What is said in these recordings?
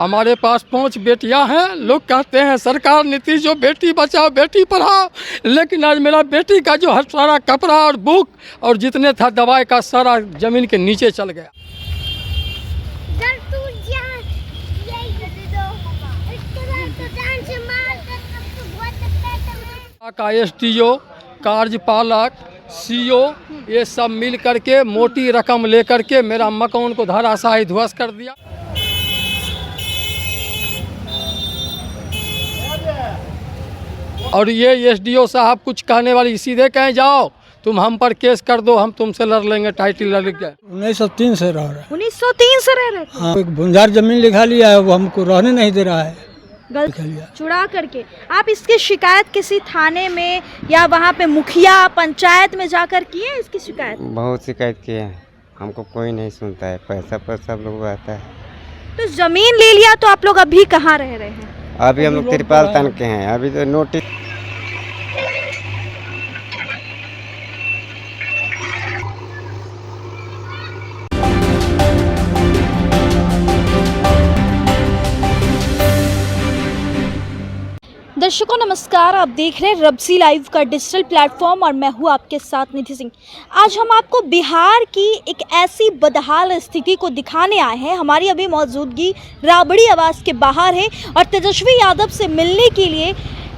हमारे पास 5 बेटियां हैं। लोग कहते हैं सरकार नीति जो बेटी बचाओ बेटी पढ़ाओ, लेकिन आज मेरा बेटी का जो हर सारा कपड़ा और बुक और जितने था दवाई का सारा जमीन के नीचे चल गया। का एसडीओ, कार्यपालक, सीओ ये सब मिल करके मोटी रकम लेकर के मेरा मकान को धराशायी ध्वस्त कर दिया। और ये एसडीओ साहब कुछ कहने वाली सीधे कहें जाओ तुम हम पर केस कर दो, हम तुमसे लड़ लेंगे, टाइटल लड़ गए। 1903 से रह रहा है। 1903 से रह रहे थे। हाँ, एक भुंजार जमीन लिखा लिया है, वो हमको रहने नहीं दे रहा है। गलत चुरा करके। आप इसकी शिकायत किसी थाने में या वहाँ पे मुखिया पंचायत में जाकर किए इसकी शिकायत? बहुत शिकायत किए हैं, हमको कोई नहीं सुनता है। पैसा पर सब लोग आता है। तो जमीन ले लिया तो आप लोग अभी कहाँ रह रहे हैं? अभी हम लोग तिरपाल तन के हैं। अभी तो नोटिस दर्शकों नमस्कार, आप देख रहे हैं रब्सी लाइव का डिजिटल प्लेटफॉर्म और मैं हूं आपके साथ निधि सिंह। आज हम आपको बिहार की एक ऐसी बदहाल स्थिति को दिखाने आए हैं। हमारी अभी मौजूदगी राबड़ी आवास के बाहर है और तेजस्वी यादव से मिलने के लिए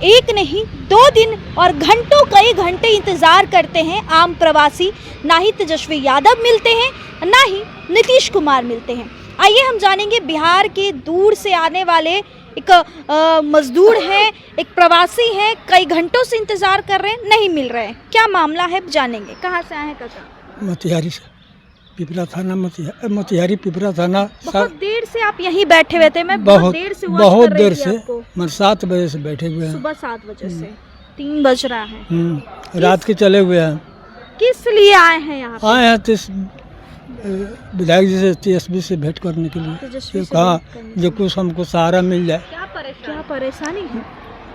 एक नहीं 2 दिन और घंटों कई घंटे इंतज़ार करते हैं आम प्रवासी। ना ही तेजस्वी यादव मिलते हैं, ना ही नीतीश कुमार मिलते हैं। आइए हम जानेंगे बिहार के दूर से आने वाले एक मजदूर हैं, एक प्रवासी हैं, कई घंटों से इंतजार कर रहे हैं, नहीं मिल रहे हैं। क्या मामला है जानेंगे। कहाँ से आए हैं काका? मोतिहारी से, पिपरा थाना, मोतिहारी पिपरा थाना। बहुत देर से आप यहीं बैठे हुए थे? मैं बहुत देर से बहुत देर से 7 बजे से बैठे हुए हैं। सुबह 7 बजे से 3 बज रहा है। रात के चले हुए हैं। किस लिए आए हैं यहाँ? आए हैं विधायक जी से, TSB से भेंट करने के लिए। कहा जो कुछ हमको सहारा मिल जाए। क्या परेशानी है?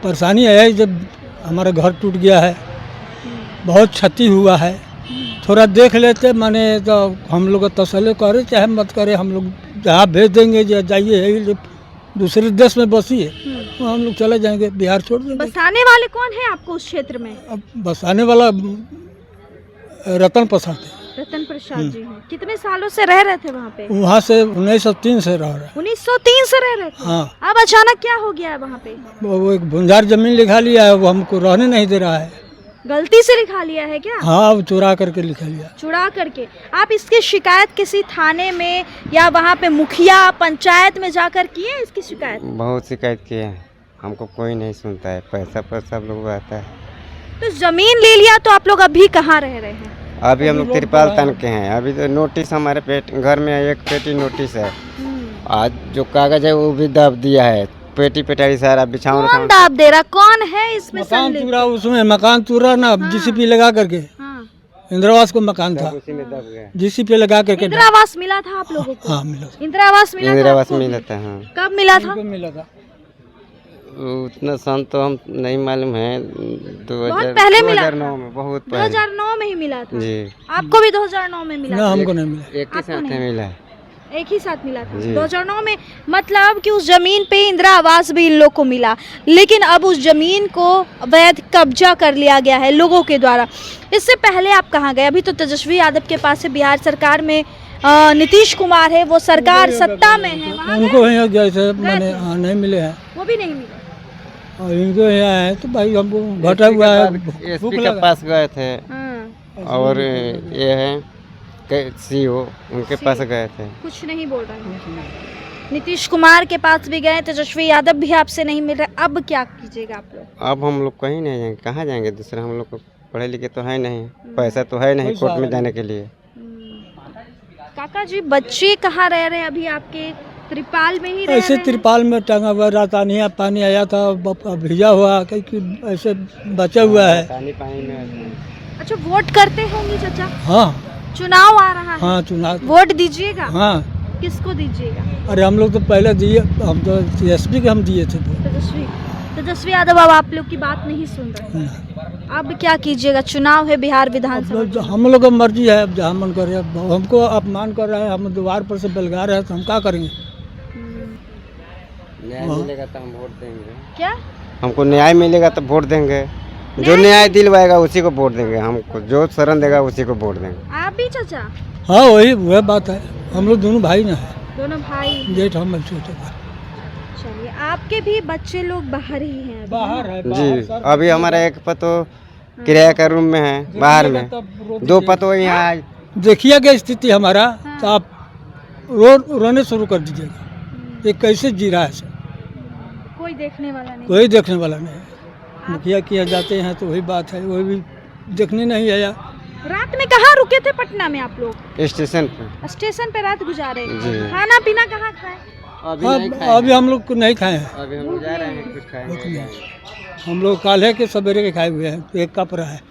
परेशानी है जब हमारा घर टूट गया है, बहुत क्षति हुआ है, थोड़ा देख लेते माने तो हम लोग तसल्ली करे, चाहे मत करे, हम लोग जहाँ भेज देंगे जाइए, दूसरे देश में बसिए, तो हम लोग चले जाएंगे, बिहार छोड़ देंगे। बसाने वाले कौन है आपको उस क्षेत्र में? अब बसाने वाला रतन प्रसाद है। रतन प्रसाद जी हैं। कितने सालों से रह रहे थे वहाँ पे? वहाँ से 1903 से रह रहा है। 1903 से रह रहे थे? हाँ। अब अचानक क्या हो गया है वहाँ पे? वो एक भुंजार जमीन लिखा लिया है, वो हमको रहने नहीं दे रहा है। गलती से लिखा लिया है क्या? हाँ, वो चुरा करके लिखा लिया। चुरा करके। आप इसकी शिकायत किसी थाने में या वहाँ पे मुखिया पंचायत में जाकर किए इसकी शिकायत? बहुत शिकायत किए हैं, हमको कोई नहीं सुनता है। पैसा पर सब लोग आता है। तो जमीन ले लिया तो आप लोग अभी कहाँ रह रहे हैं? अभी हम लोग तिरपाल तन के हैं। अभी तो नोटिस हमारे घर में एक पेटी नोटिस है। आज जो कागज है वो भी दाब दिया है, पेटी पेटारी सारा बिछावन। कौन दाब दे रहा? कौन है इसमें? मकान चूरा, उसमें मकान चूरा ना। GCP लगा करके, इंदिरावास को मकान था, उसी में दब गया। GCP लगा करके। इंदिरावास मिला था आप लोगों को? हाँ मिला। इंदिरावास मिला था। हाँ। कब मिला था? मिला था उतना सन तो हम नहीं मालूम है। 2009 में, बहुत 2009 में ही मिला था जी। आपको भी 2009 में मिला? ना, हमको नहीं मिला। एक ही साथ मिला है। एक ही साथ मिला था 2009 में। मतलब कि उस जमीन पे इंदिरा आवास भी इन लोग को मिला, लेकिन अब उस जमीन को अवैध कब्जा कर लिया गया है लोगों के द्वारा। इससे पहले आप कहाँ गए? अभी तो तेजस्वी यादव के पास है, बिहार सरकार में नीतीश कुमार है, वो सरकार सत्ता में है। उनको यहाँ गए थे, मैंने नहीं मिले हैं। वो भी नहीं मिले और इनको यहाँ है तो भाई हमको घटा हुआ है। एसपी के पास गए थे और ये है सीओ, उनके पास गए थे। कुछ नहीं बोल रहे हैं। नीतीश कुमार के पास भी गए, तेजस्वी यादव भी आपसे नहीं मिल रहे। अब क्या कीजिएगा आप लोग? अब हम लोग कहीं नहीं जाएंगे। कहाँ जाएंगे? दूसरे हम लोग को पढ़े लिखे तो है नहीं, पैसा तो है नहीं कोर्ट में जाने के लिए। काका जी, बच्चे कहाँ रह रहे हैं अभी आपके? त्रिपाल में ही रह ऐसे रहे हैं? त्रिपाल में टंगा हुआ, रात पानी आया था, भिजा हुआ, क्योंकि ऐसे बचा हुआ है। पानी में। अच्छा, वोट करते होंगे चाचा? हाँ, चुनाव आ रहा है। हाँ चुनाव। वोट दीजिएगा? हाँ। किसको दीजिएगा? अरे हम लोग तो पहले दिए, हम तो TSB के हम दिए थे। तेजस्वी यादव अब आप लोग की बात नहीं सुन रहे। अब क्या कीजिएगा? चुनाव है बिहार विधानसभा। हम लोग का मर्जी है, अब जहाँ मन कर रहे हैं। हमको अपमान कर रहे हैं, हम द्वार पर से बेलगा रहे हैं, तो हम क्या करेंगे? न्याय मिलेगा तो हम वोट देंगे। क्या हमको न्याय मिलेगा तो वोट देंगे। जो न्याय दिलवाएगा उसी को वोट देंगे। हमको जो शरण देगा उसी को वोट देंगे। आप भी चाचा? हाँ वही बात है, हम लोग दोनों भाई ना है, दोनों भाई? जेठ हम छोटे भाई। चलिए, आपके भी बच्चे लोग बाहर ही हैं अभी? बाहर है जी, अभी हमारा एक पतो किराया का रूम में है बाहर में, 2 पतो यहाँ। देखिए क्या स्थिति हमारा, तो आप रोने शुरू कर दीजिएगा। ये कैसे जी रहा है सर, कोई देखने वाला नहीं? कोई देखने वाला नहीं है। मुखिया किया जाते हैं तो वही बात है, वही भी देखने नहीं आया। रात में कहाँ रुके थे पटना में आप लोग? स्टेशन पे। स्टेशन पे रात गुजारे? जी। खाना पीना कहाँ खाए? अभी हम लोग को नहीं खाए हैं, अभी हम जा रहे हैं, कुछ खाएंगे। हम लोग काले के सवेरे के खाए हुए हैं, तो एक कप रहा है।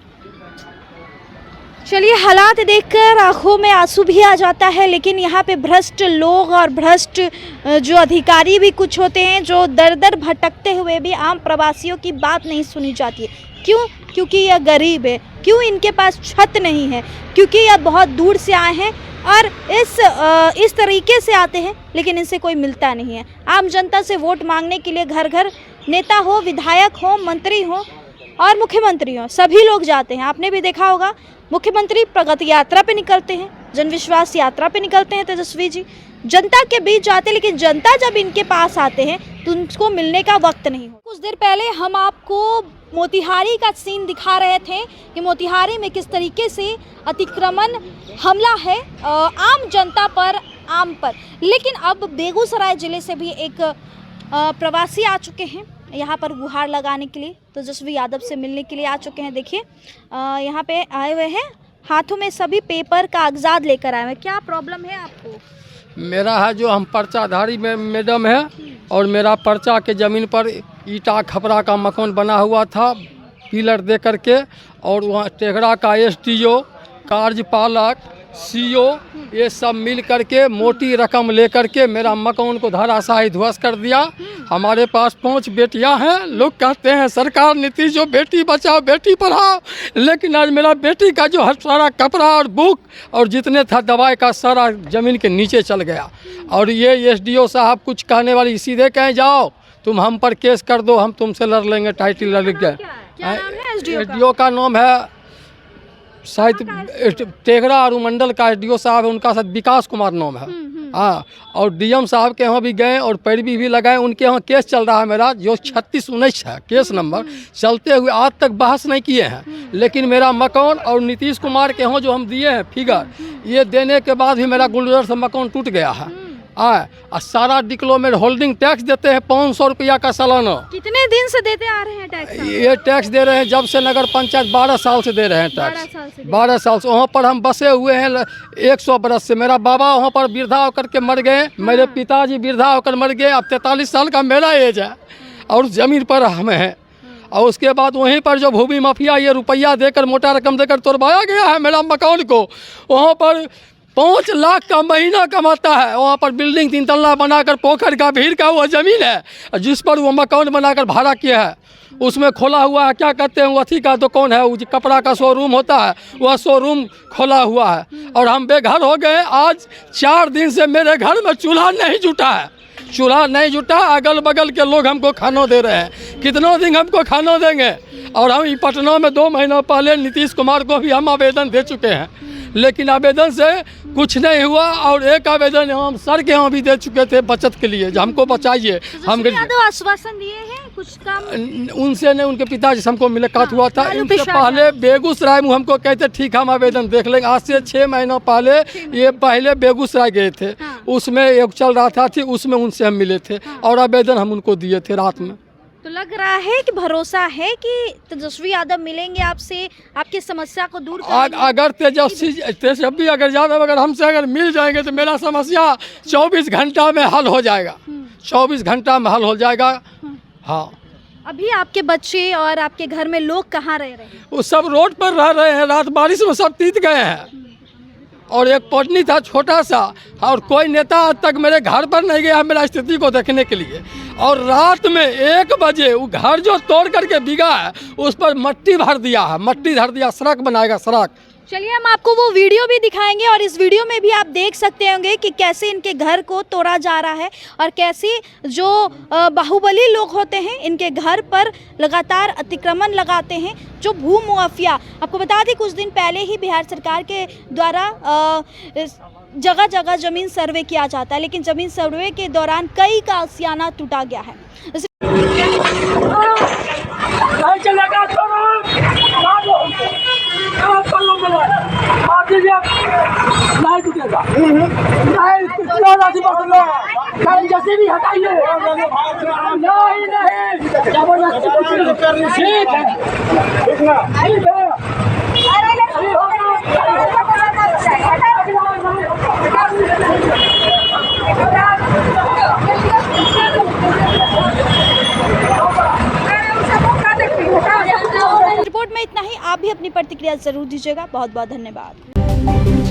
चलिए, हालात देखकर आंखों में आंसू भी आ जाता है, लेकिन यहाँ पे भ्रष्ट लोग और भ्रष्ट जो अधिकारी भी कुछ होते हैं जो दर दर भटकते हुए भी आम प्रवासियों की बात नहीं सुनी जाती है। क्यों? क्योंकि यह गरीब है। क्यों? इनके पास छत नहीं है। क्योंकि यह बहुत दूर से आए हैं और इस तरीके से आते हैं, लेकिन इनसे कोई मिलता नहीं है। आम जनता से वोट मांगने के लिए घर घर नेता हो, विधायक हो, मंत्री हो और मुख्यमंत्री हो, सभी लोग जाते हैं। आपने भी देखा होगा, मुख्यमंत्री प्रगति यात्रा पे निकलते हैं, जन विश्वास यात्रा पे निकलते हैं तेजस्वी जी, जनता के बीच जाते हैं, लेकिन जनता जब इनके पास आते हैं तो उनको मिलने का वक्त नहीं हो। कुछ देर पहले हम आपको मोतिहारी का सीन दिखा रहे थे कि मोतिहारी में किस तरीके से अतिक्रमण हमला है आम जनता पर, आम पर। लेकिन अब बेगूसराय जिले से भी एक प्रवासी आ चुके हैं यहाँ पर गुहार लगाने के लिए, तेजस्वी यादव से मिलने के लिए आ चुके हैं। देखिए, यहाँ पे आए हुए हैं, हाथों में सभी पेपर कागजात लेकर आए हुए हैं। क्या प्रॉब्लम है आपको? मेरा है जो हम पर्चाधारी में मैडम है, और मेरा पर्चा के ज़मीन पर ईटा खपरा का मकान बना हुआ था पिलर दे करके, और वहाँ टेघड़ा का SDO, कार्यपालक, CO ये सब मिल करके मोटी रकम लेकर के मेरा मकान को धराशायी ध्वस्त कर दिया। हमारे पास 5 बेटियां हैं। लोग कहते हैं सरकार नीति जो बेटी बचाओ बेटी पढ़ाओ, लेकिन आज मेरा बेटी का जो सारा कपड़ा और बुक और जितने था दवाई का सारा ज़मीन के नीचे चल गया। और ये SDO साहब कुछ कहने वाली सीधे कहें जाओ तुम हम पर केस कर दो, हम तुमसे लड़ लेंगे, टाइटल लड़ के। SDO का नाम है शायद टेघड़ा और मंडल का SDO साहब है, उनका शायद विकास कुमार नाम है। हाँ, और DM साहब के यहाँ भी गए और पैरवी भी लगाए। उनके यहाँ केस चल रहा है मेरा, जो 3619 है केस नंबर, चलते हुए आज तक बहस नहीं किए हैं। लेकिन मेरा मकान और नीतीश कुमार के यहाँ जो हम दिए हैं फिगर, ये देने के बाद भी मेरा गुलजार से मकान टूट गया है। और सारा डिप्लोमेट होल्डिंग टैक्स देते हैं 500 रुपया का सालाना। कितने दिन से देते आ रहे हैं टैक्स? ये टैक्स दे रहे हैं जब से नगर पंचायत 12 साल से दे रहे हैं टैक्स। 12 साल से वहाँ पर हम बसे हुए हैं 100 बरस से। मेरा बाबा वहाँ पर वृद्धा होकर के मर गए, मेरे पिताजी वृद्धा होकर मर गए। अब 43 साल का मेरा एज है और ज़मीन पर हम हैं। और उसके बाद वहीं पर जो भूमि माफिया ये रुपया देकर, मोटा रकम देकर तोड़वाया गया है मेरा मकान को। वहाँ पर 5 लाख का महीना कमाता है। वहाँ पर बिल्डिंग 3 तल्ला बनाकर पोखर का भीड़ का वो ज़मीन है जिस पर वो मकान बनाकर भाड़ा किया है। उसमें खोला हुआ है, क्या कहते हैं, वो अथी का दुकान है, वो कपड़ा का शोरूम होता है, वह शोरूम खोला हुआ है। और हम बेघर हो गए। आज 4 दिन से मेरे घर में चूल्हा नहीं जुटा है, चूल्हा नहीं जुटा। अगल बगल के लोग हमको खाना दे रहे हैं, कितनों दिन हमको खाना देंगे। और हम पटना में 2 महीना पहले नीतीश कुमार को भी हम आवेदन दे चुके हैं, लेकिन आवेदन से कुछ नहीं हुआ। और एक आवेदन हम सर के यहाँ भी दे चुके थे बचत के लिए, जो हमको बचाइए। हम आश्वासन दिए हैं कुछ काम? उनसे नहीं, उनके पिताजी से हमको मुलाकात हुआ था। इनसे पहले बेगूसराय में हमको कहते ठीक हम आवेदन देख लेंगे। आज से 6 महीना पहले ये पहले बेगूसराय गए थे, उसमें एक चल रहा था थी, उसमें उनसे हम मिले थे और आवेदन हम उनको दिए थे रात में। तो लग रहा है कि भरोसा है कि तेजस्वी यादव मिलेंगे आपसे, आपकी समस्या को दूर करेंगे? अगर तेजस्वी अगर यादव अगर हमसे अगर मिल जाएंगे तो मेरा समस्या 24 घंटा में हल हो जाएगा। 24 घंटा में हल हो जाएगा। हाँ, अभी आपके बच्चे और आपके घर में लोग कहाँ रह रहे हैं? वो सब रोड पर रह रहे हैं। रात बारिश में सब तीत गए हैं। और एक पटनी था छोटा सा, और कोई नेता आज तक मेरे घर पर नहीं गया मेरा स्थिति को देखने के लिए। और रात में 1 बजे वो घर जो तोड़ करके बिगा है उस पर मट्टी भर दिया है, मट्टी धर दिया, सड़क बनाएगा सड़क। चलिए हम आपको वो वीडियो भी दिखाएंगे और इस वीडियो में भी आप देख सकते होंगे कि कैसे इनके घर को तोड़ा जा रहा है और कैसे जो बाहुबली लोग होते हैं इनके घर पर लगातार अतिक्रमण लगाते हैं। जो भू माफिया, आपको बता दें कुछ दिन पहले ही बिहार सरकार के द्वारा जगह जगह ज़मीन सर्वे किया जाता है, लेकिन ज़मीन सर्वे के दौरान कई का आशियाना टूटा गया है। जैसे भी हटाइए, रिपोर्ट में इतना ही। आप भी अपनी प्रतिक्रिया जरूर दीजिएगा। बहुत बहुत धन्यवाद।